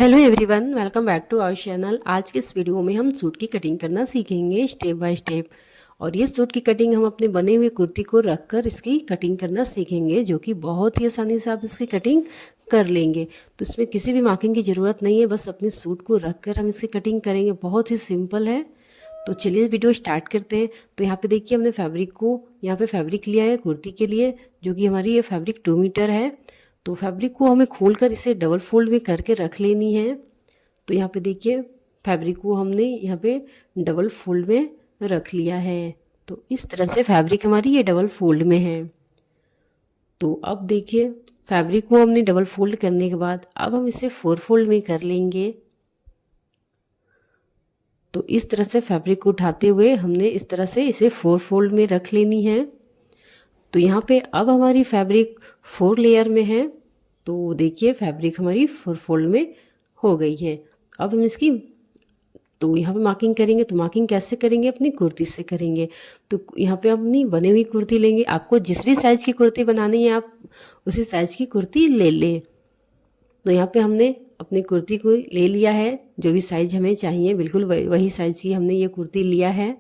Hello everyone, welcome back to our channel. आज के इस वीडियो में हम सूट की कटिंग करना सीखेंगे स्टेप बाय स्टेप। और ये सूट की कटिंग हम अपने बने हुए कुर्ती को रखकर इसकी कटिंग करना सीखेंगे, जो कि बहुत ही आसानी से आप इसकी कटिंग कर लेंगे। तो इसमें किसी भी मार्किंग की ज़रूरत नहीं है, बस अपने सूट को रखकर हम इसकी कटिंग करेंगे। बहुत ही सिंपल है। तो चलिए वीडियो स्टार्ट करते हैं। तो यहाँ पे देखिए हमने फैब्रिक को यहाँ पे फैब्रिक लिया है कुर्ती के लिए, जो कि हमारी ये फैब्रिक 2 मीटर है। तो फैब्रिक को हमें खोलकर इसे डबल फोल्ड में करके रख लेनी है। तो यहाँ पे देखिए फैब्रिक को हमने यहाँ पे डबल फोल्ड में रख लिया है। तो इस तरह से फैब्रिक हमारी ये डबल फोल्ड में है। तो अब देखिए फैब्रिक को हमने डबल फोल्ड करने के बाद अब हम इसे 4 फोल्ड में कर लेंगे। तो इस तरह से फैब्रिक को उठाते हुए हमने इस तरह से इसे 4 फोल्ड में रख लेनी है। तो यहाँ पे अब हमारी फैब्रिक 4 लेयर में है। तो देखिए फैब्रिक हमारी 4 फोल्ड में हो गई है। अब हम इसकी तो यहाँ पे मार्किंग करेंगे। तो मार्किंग कैसे करेंगे? अपनी कुर्ती से करेंगे। तो यहाँ पे अपनी बनी हुई कुर्ती लेंगे। आपको जिस भी साइज़ की कुर्ती बनानी है आप उसी साइज़ की कुर्ती ले लें। तो यहाँ पे हमने अपनी कुर्ती को ले लिया है, जो भी साइज़ हमें चाहिए बिल्कुल वही साइज़ की हमने ये कुर्ती लिया है।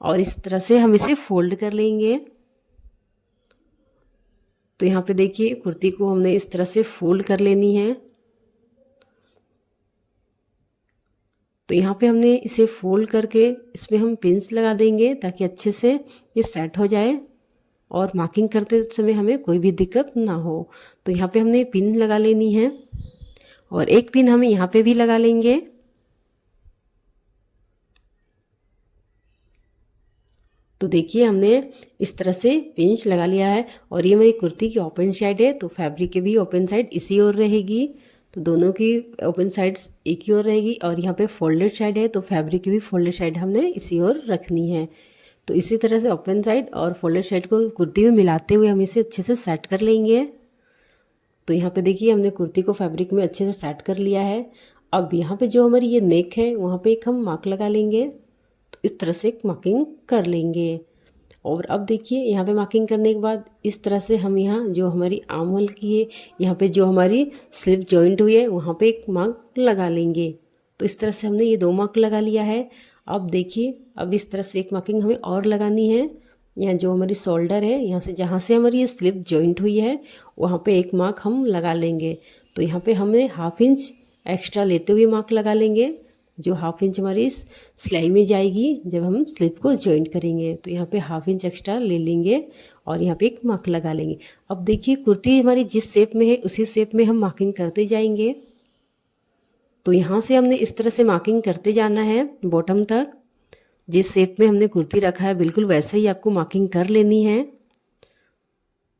और इस तरह से हम इसे फोल्ड कर लेंगे। तो यहाँ पे देखिए कुर्ती को हमने इस तरह से फोल्ड कर लेनी है। तो यहाँ पे हमने इसे फोल्ड करके इसमें हम पिन्स लगा देंगे ताकि अच्छे से ये सेट हो जाए और मार्किंग करते समय हमें कोई भी दिक्कत ना हो। तो यहाँ पे हमने पिन लगा लेनी है और एक पिन हमें यहाँ पे भी लगा लेंगे। तो देखिए हमने इस तरह से पिंच लगा लिया है। और ये मेरी कुर्ती की ओपन साइड है, तो फैब्रिक की भी ओपन साइड इसी ओर रहेगी। तो दोनों की ओपन साइड्स एक ही ओर रहेगी। और यहाँ पे फोल्डेड साइड है, तो फैब्रिक की भी फोल्डेड साइड हमने इसी ओर रखनी है। तो इसी तरह से ओपन साइड और फोल्डेड साइड को कुर्ती में मिलाते हुए हम इसे अच्छे से सेट कर लेंगे। तो यहाँ पे देखिए हमने कुर्ती को फैब्रिक में अच्छे से सेट कर लिया है। अब यहाँ पे जो हमारी ये नेक है वहाँ पे एक हम मार्क लगा लेंगे। तो इस तरह से एक मार्किंग कर लेंगे। और अब देखिए यहाँ पे मार्किंग करने के बाद इस तरह से हम यहाँ जो हमारी आर्म होल की है, यहाँ पे जो हमारी स्लिप जॉइंट हुई है वहाँ पे एक मार्क लगा लेंगे। तो इस तरह से हमने ये 2 मार्क लगा लिया है। अब देखिए अब इस तरह से एक मार्किंग हमें और लगानी है। यहाँ जो हमारी शोल्डर है, यहाँ से जहाँ से हमारी ये स्लिप जॉइंट हुई है वहाँ पे एक मार्क हम लगा लेंगे। तो यहाँ पे हमें 1/2 इंच एक्स्ट्रा लेते हुए मार्क लगा लेंगे, जो 1/2 इंच हमारी इस सिलाई में जाएगी जब हम स्लिप को जॉइंट करेंगे। तो यहाँ पे 1/2 इंच एक्स्ट्रा ले लेंगे और यहाँ पे एक मार्क लगा लेंगे। अब देखिए कुर्ती हमारी जिस शेप में है उसी शेप में हम मार्किंग करते जाएंगे। तो यहाँ से हमने इस तरह से मार्किंग करते जाना है बॉटम तक। जिस शेप में हमने कुर्ती रखा है बिल्कुल वैसे ही आपको मार्किंग कर लेनी है।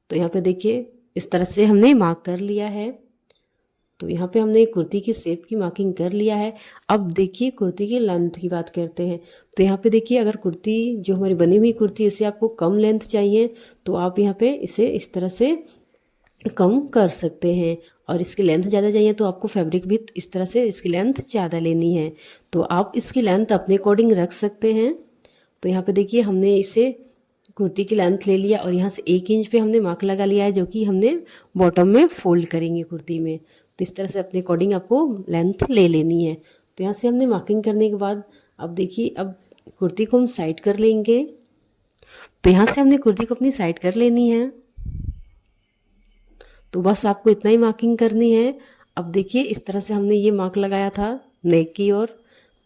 तो यहाँ पे देखिए इस तरह से हमने मार्क कर लिया है। तो यहाँ पे हमने कुर्ती की शेप की मार्किंग कर लिया है। अब देखिए कुर्ती की लेंथ की बात करते हैं। तो यहाँ पे देखिए अगर कुर्ती जो हमारी बनी हुई कुर्ती इसे आपको कम लेंथ चाहिए तो आप यहाँ पे इसे इस तरह से कम कर सकते हैं। और इसकी लेंथ ज़्यादा चाहिए तो आपको फैब्रिक भी इस तरह से इसकी लेंथ ज़्यादा लेनी है। तो आप इसकी लेंथ अपने अकॉर्डिंग रख सकते हैं। तो यहाँ पे देखिए हमने इसे कुर्ती की लेंथ ले लिया और यहाँ से 1 इंच पे हमने मार्क लगा लिया है, जो कि हमने बॉटम में फोल्ड करेंगे कुर्ती में। तो इस तरह से अपने अकॉर्डिंग आपको लेंथ ले लेनी है। तो यहाँ से हमने मार्किंग करने के बाद अब देखिए अब कुर्ती को हम साइड कर लेंगे। तो यहाँ से हमने कुर्ती को अपनी साइड कर लेनी है। तो बस आपको इतना ही मार्किंग करनी है। अब देखिए इस तरह से हमने ये मार्क लगाया था नेक की ओर।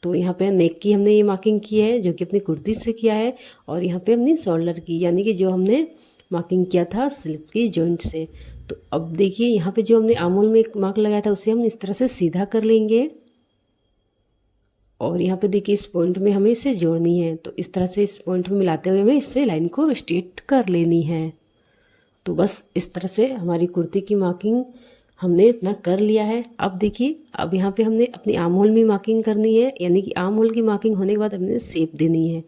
तो यहाँ पे नेक की हमने ये मार्किंग की है जो कि अपनी कुर्ती से किया है। और यहाँ पे हमने शोल्डर की, यानी कि जो हमने मार्किंग किया था स्लिप की जॉइंट से। तो अब देखिए यहाँ पे जो हमने आर्म होल में एक मार्क लगाया था उसे हम इस तरह से सीधा कर लेंगे। और यहाँ पे देखिए इस पॉइंट में हमें इसे जोड़नी है। तो इस तरह से इस पॉइंट में मिलाते हुए हमें इससे लाइन को स्ट्रेट कर लेनी है। तो बस इस तरह से हमारी कुर्ती की मार्किंग हमने इतना कर लिया है। अब देखिए अब यहाँ पे हमने अपनी आर्म होल में मार्किंग करनी है, यानी कि आर्म होल की मार्किंग होने के बाद हमने शेप देनी है।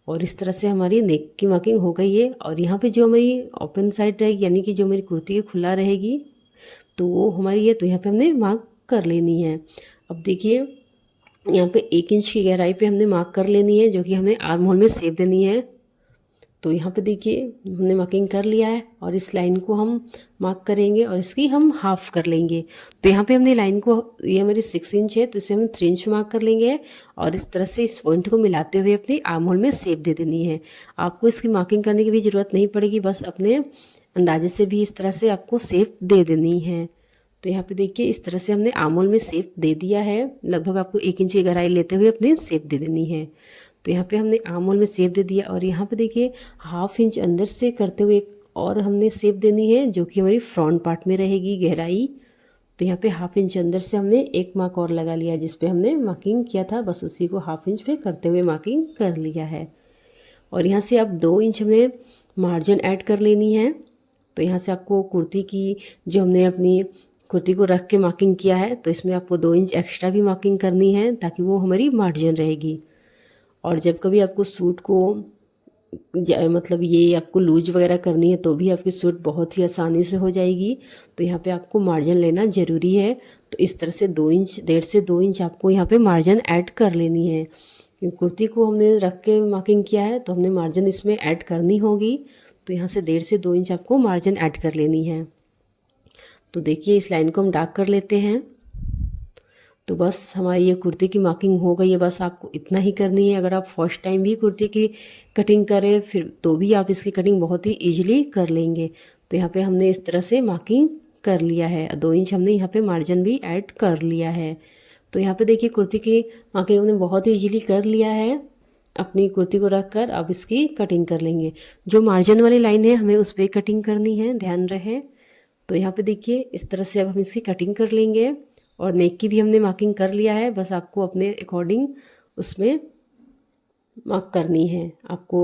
और इस तरह से हमारी नेक की मार्किंग हो गई है। और यहाँ पे जो हमारी ओपन साइड रहेगी, यानी कि जो मेरी कुर्ती खुला रहेगी, तो वो हमारी है। तो यहाँ पे हमने मार्क कर लेनी है। अब देखिए यहाँ पे 1 इंच की गहराई पे हमने मार्क कर लेनी है, जो कि हमें आर्म होल में शेप देनी है। तो यहाँ पे देखिए हमने मार्किंग कर लिया है और इस लाइन को हम मार्क करेंगे और इसकी हम हाफ कर लेंगे। तो यहाँ पे हमने लाइन को, ये हमारी 6 इंच है तो इसे हम 3 इंच मार्क कर लेंगे और इस तरह से इस पॉइंट को मिलाते हुए अपनी आर्म होल में शेप दे देनी है। आपको इसकी मार्किंग करने की भी ज़रूरत नहीं पड़ेगी, बस अपने अंदाजे से भी इस तरह से आपको शेप दे देनी है। तो यहाँ पे देखिए इस तरह से हमने आर्म होल में शेप दे दिया है। लगभग आपको 1 इंच की गहराई लेते हुए अपनी शेप दे देनी है। तो यहाँ पे हमने आर्म होल में शेप दे दिया और यहाँ पे देखिए 1/2 इंच अंदर से करते हुए और हमने शेप देनी है जो कि हमारी फ्रंट पार्ट में रहेगी गहराई। तो यहाँ पे 1/2 इंच अंदर से हमने एक मार्क और लगा लिया जिस पे हमने मार्किंग किया था, बस उसी को 1/2 इंच पे करते हुए मार्किंग कर लिया है। और यहाँ से अब 2 इंच हमने मार्जिन ऐड कर लेनी है। तो यहाँ से आपको कुर्ती की, जो हमने अपनी कुर्ती को रख के मार्किंग किया है, तो इसमें आपको 2 इंच एक्स्ट्रा भी मार्किंग करनी है ताकि वो हमारी मार्जिन रहेगी। और जब कभी आपको सूट को मतलब ये आपको लूज वगैरह करनी है तो भी आपकी सूट बहुत ही आसानी से हो जाएगी। तो यहाँ पे आपको मार्जिन लेना ज़रूरी है। तो इस तरह से 2 इंच, 1.5 से 2 इंच आपको यहाँ पे मार्जिन ऐड कर लेनी है। क्योंकि कुर्ती को हमने रख के मार्किंग किया है तो हमने मार्जिन इसमें ऐड करनी होगी। तो यहाँ से 1.5 से 2 इंच आपको मार्जिन ऐड कर लेनी है। तो देखिए इस लाइन को हम डार्क कर लेते हैं। तो बस हमारी ये कुर्ती की मार्किंग हो गई है। बस आपको इतना ही करनी है। अगर आप फर्स्ट टाइम भी कुर्ती की कटिंग करें फिर तो भी आप इसकी कटिंग बहुत ही ईजिली कर लेंगे। तो यहाँ पे हमने इस तरह से मार्किंग कर लिया है। 2 इंच हमने यहाँ पे मार्जिन भी ऐड कर लिया है। तो यहाँ पे देखिए कुर्ती की मार्किंग हमने बहुत ही ईजिली कर लिया है। अपनी कुर्ती को रख कर अब इसकी कटिंग कर लेंगे। जो मार्जिन वाली लाइन है हमें उस पर कटिंग करनी है, ध्यान रहे। तो यहाँ पे देखिए इस तरह से अब हम इसकी कटिंग कर लेंगे। और नेक की भी हमने मार्किंग कर लिया है, बस आपको अपने अकॉर्डिंग उसमें मार्क करनी है, आपको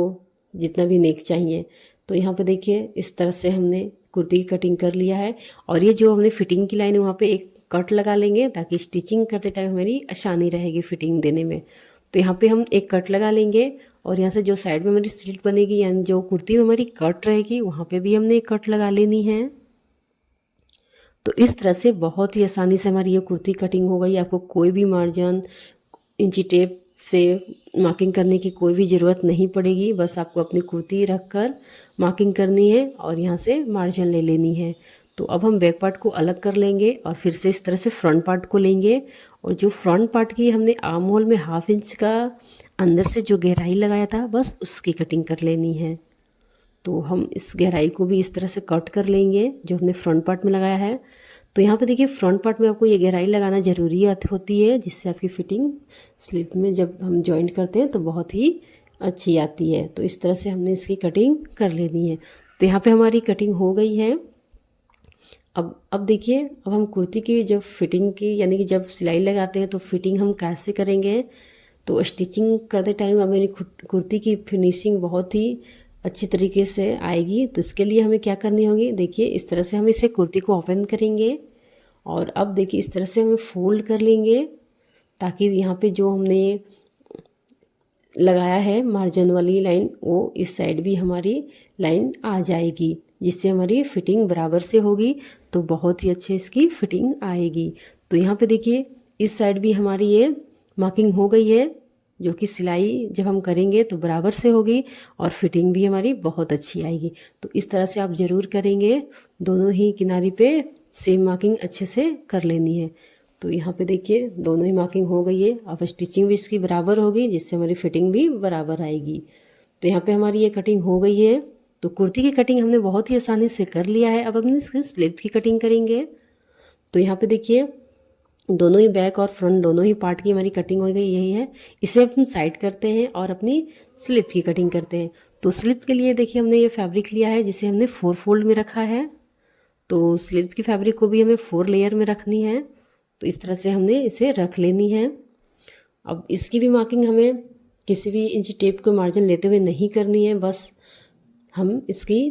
जितना भी नेक चाहिए। तो यहाँ पे देखिए इस तरह से हमने कुर्ती की कटिंग कर लिया है। और ये जो हमने फिटिंग की लाइन है वहाँ पे एक कट लगा लेंगे ताकि स्टिचिंग करते टाइम हमारी आसानी रहेगी फिटिंग देने में। तो यहाँ पे हम एक कट लगा लेंगे और यहाँ से जो साइड में हमारी स्लिट बनेगी यानी जो कुर्ती में हमारी कट रहेगी वहाँ पे भी हमने एक कट लगा लेनी है। तो इस तरह से बहुत ही आसानी से हमारी ये कुर्ती कटिंग हो गई। आपको कोई भी मार्जिन, इंची टेप से मार्किंग करने की कोई भी ज़रूरत नहीं पड़ेगी। बस आपको अपनी कुर्ती रख कर मार्किंग करनी है और यहाँ से मार्जिन ले लेनी है। तो अब हम बैक पार्ट को अलग कर लेंगे और फिर से इस तरह से फ्रंट पार्ट को लेंगे। और जो फ्रंट पार्ट की हमने आर्म होल में 1/2 इंच का अंदर से जो गहराई लगाया था बस उसकी कटिंग कर लेनी है। तो हम इस गहराई को भी इस तरह से कट कर लेंगे जो हमने फ्रंट पार्ट में लगाया है। तो यहाँ पे देखिए फ्रंट पार्ट में आपको ये गहराई लगाना ज़रूरी होती है जिससे आपकी फिटिंग स्लीव में जब हम जॉइंट करते हैं तो बहुत ही अच्छी आती है। तो इस तरह से हमने इसकी कटिंग कर लेनी है। तो यहाँ पे हमारी कटिंग हो गई है। अब देखिए अब हम कुर्ती की जब फिटिंग की यानी कि जब सिलाई लगाते हैं तो फिटिंग हम कैसे करेंगे। तो स्टिचिंग करते टाइम अब मेरी कुर्ती की फिनिशिंग बहुत ही अच्छी तरीके से आएगी। तो इसके लिए हमें क्या करनी होगी, देखिए इस तरह से हम इसे कुर्ती को ओपन करेंगे और अब देखिए इस तरह से हमें फोल्ड कर लेंगे ताकि यहाँ पे जो हमने लगाया है मार्जिन वाली लाइन वो इस साइड भी हमारी लाइन आ जाएगी जिससे हमारी फिटिंग बराबर से होगी। तो बहुत ही अच्छे इसकी फिटिंग आएगी। तो यहाँ पे देखिए इस साइड भी हमारी ये मार्किंग हो गई है जो कि सिलाई जब हम करेंगे तो बराबर से होगी और फिटिंग भी हमारी बहुत अच्छी आएगी। तो इस तरह से आप ज़रूर करेंगे, दोनों ही किनारे पे सेम मार्किंग अच्छे से कर लेनी है। तो यहाँ पे देखिए दोनों ही मार्किंग हो गई है। अब स्टिचिंग भी इसकी बराबर होगी जिससे हमारी फिटिंग भी बराबर आएगी। तो यहाँ पे हमारी ये कटिंग हो गई है। तो कुर्ती की कटिंग हमने बहुत ही आसानी से कर लिया है। अब हम इसकी स्लीव की कटिंग करेंगे। तो यहाँ पे देखिए दोनों ही बैक और फ्रंट दोनों ही पार्ट की हमारी कटिंग हो गई, यही है। इसे हम साइड करते हैं और अपनी स्लिप की कटिंग करते हैं। तो स्लिप के लिए देखिए हमने ये फैब्रिक लिया है जिसे हमने 4 फोल्ड में रखा है। तो स्लिप की फैब्रिक को भी हमें 4 लेयर में रखनी है। तो इस तरह से हमने इसे रख लेनी है। अब इसकी भी मार्किंग हमें किसी भी इंच टेप को मार्जिन लेते हुए नहीं करनी है, बस हम इसकी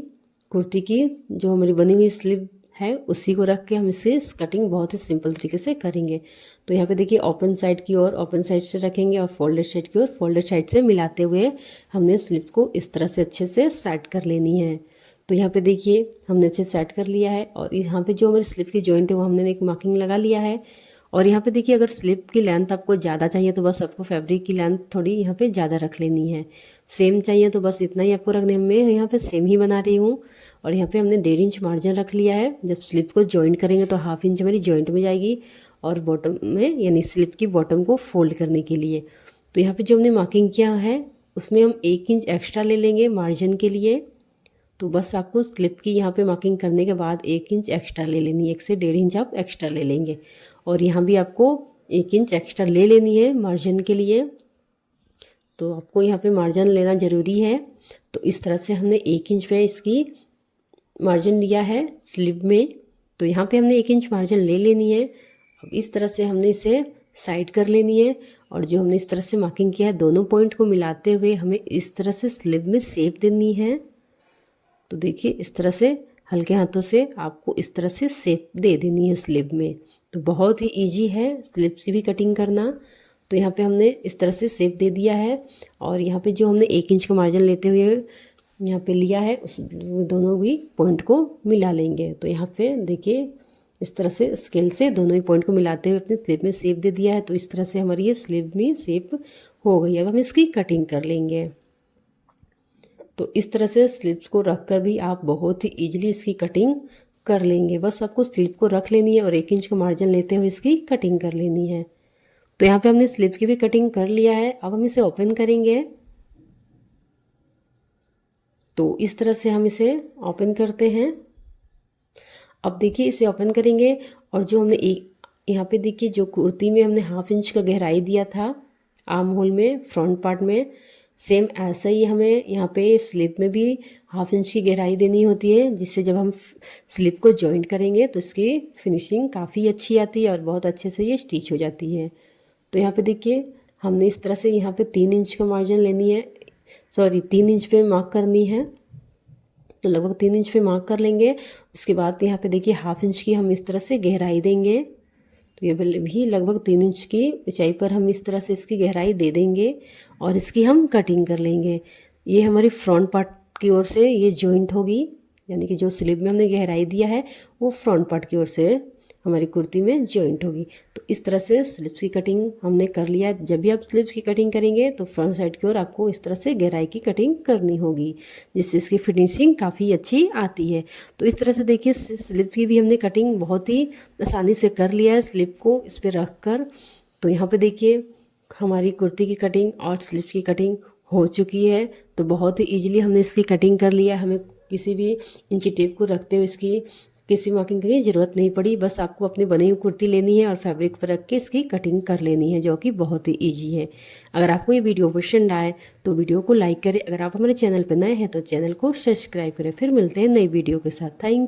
कुर्ती की जो हमारी बनी हुई स्लिप है उसी को रख के हम इसे कटिंग बहुत ही सिंपल तरीके से करेंगे। तो यहाँ पे देखिए ओपन साइड की ओर ओपन साइड से रखेंगे और फोल्डेड साइड की ओर फोल्डेड साइड से मिलाते हुए हमने स्लिप को इस तरह से अच्छे से सेट कर लेनी है। तो यहाँ पे देखिए हमने अच्छे से सेट कर लिया है और यहाँ पे जो हमारी स्लिप की जॉइंट है वो हमने एक मार्किंग लगा लिया है और यहाँ पे देखिए अगर स्लिप की लेंथ आपको ज़्यादा चाहिए तो बस आपको फैब्रिक की लेंथ थोड़ी यहाँ पे ज़्यादा रख लेनी है। सेम चाहिए तो बस इतना ही आपको रखने में, यहाँ पे सेम ही बना रही हूँ। और यहाँ पे हमने 1.5 इंच मार्जिन रख लिया है। जब स्लिप को जॉइंट करेंगे तो 1/2 इंच हमारी जॉइंट में जाएगी और बॉटम में, यानी स्लिप की बॉटम को फोल्ड करने के लिए। तो यहाँ पे जो हमने मार्किंग किया है उसमें हम 1 इंच एक्स्ट्रा ले लेंगे मार्जिन के लिए। तो बस आपको स्लिप की यहाँ पे मार्किंग करने के बाद 1 इंच एक्स्ट्रा ले लेनी है, 1 से 1.5 इंच आप एक्स्ट्रा ले लेंगे। और यहाँ भी आपको 1 इंच एक्स्ट्रा ले लेनी है मार्जिन के लिए। तो आपको यहाँ पे मार्जिन लेना ज़रूरी है। तो इस तरह से हमने 1 इंच पे इसकी मार्जिन लिया है स्लिप में। तो यहाँ पे हमने 1 इंच मार्जिन ले लेनी है। अब इस तरह से हमने इसे साइड कर लेनी है। और जो हमने इस तरह से मार्किंग किया है दोनों पॉइंट को मिलाते हुए हमें इस तरह से स्लिप में शेप देनी है। तो देखिए इस तरह से हल्के हाथों से आपको इस तरह से शेप दे देनी है स्लिप में। तो बहुत ही इजी है स्लिप से भी कटिंग करना। तो यहाँ पे हमने इस तरह से शेप दे दिया है। और यहाँ पे जो हमने 1 इंच का मार्जिन लेते हुए यहाँ पे लिया है उस दोनों भी पॉइंट को मिला लेंगे। तो यहाँ पे देखिए इस तरह से स्केल से दोनों ही पॉइंट को मिलाते हुए अपने स्लिप में शेप दे दिया है। तो इस तरह से हमारी ये स्लिप में शेप हो गई। अब हम इसकी कटिंग कर लेंगे। तो इस तरह से स्लिप्स को रख कर भी आप बहुत ही ईजिली इसकी कटिंग कर लेंगे। बस आपको स्लिप को रख लेनी है और 1 इंच का मार्जिन लेते हुए इसकी कटिंग कर लेनी है। तो यहाँ पे हमने स्लिप की भी कटिंग कर लिया है। अब हम इसे ओपन करेंगे। तो इस तरह से हम इसे ओपन करते हैं। अब देखिए इसे ओपन करेंगे और जो हमने यहाँ पे देखिए जो कुर्ती में हमने 1/2 इंच का गहराई दिया था आर्म होल में, फ्रंट पार्ट में, सेम ऐसा ही हमें यहाँ पे स्लिप में भी 1/2 इंच की गहराई देनी होती है, जिससे जब हम स्लिप को जॉइंट करेंगे तो इसकी फिनिशिंग काफ़ी अच्छी आती है और बहुत अच्छे से ये स्टिच हो जाती है। तो यहाँ पे देखिए हमने इस तरह से यहाँ पे 3 इंच का मार्जिन लेनी है, 3 इंच पे मार्क करनी है। तो लगभग 3 इंच पे मार्क कर लेंगे। उसके बाद यहाँ पे देखिए 1/2 इंच की हम इस तरह से गहराई देंगे। तो ये भी लगभग 3 इंच की ऊंचाई पर हम इस तरह से इसकी गहराई दे देंगे और इसकी हम कटिंग कर लेंगे। ये हमारी फ्रंट पार्ट की ओर से ये जॉइंट होगी, यानी कि जो स्लीव में हमने गहराई दिया है वो फ्रंट पार्ट की ओर से हमारी कुर्ती में जॉइंट होगी। तो इस तरह से स्लिप्स की कटिंग हमने कर लिया। जब भी आप स्लिप्स की कटिंग करेंगे तो फ्रंट साइड की ओर आपको इस तरह से गहराई की कटिंग करनी होगी, जिससे इसकी फिनिशिंग काफ़ी अच्छी आती है। तो इस तरह से देखिए स्लिप की भी हमने कटिंग बहुत ही आसानी से कर लिया है स्लिप को इस पर रख कर। तो यहाँ पर देखिए हमारी कुर्ती की कटिंग और स्लिप्स की कटिंग हो चुकी है। तो बहुत ही ईजिली हमने इसकी कटिंग कर लिया। हमें किसी भी इंची टेप को रखते हुए इसकी किसी मार्किंग की ज़रूरत नहीं पड़ी। बस आपको अपनी बनी हुई कुर्ती लेनी है और फैब्रिक पर रख के इसकी कटिंग कर लेनी है, जो कि बहुत ही ईजी है। अगर आपको ये वीडियो पसंद आए तो वीडियो को लाइक करें। अगर आप हमारे चैनल पर नए हैं तो चैनल को सब्सक्राइब करें। फिर मिलते हैं नई वीडियो के साथ। थैंक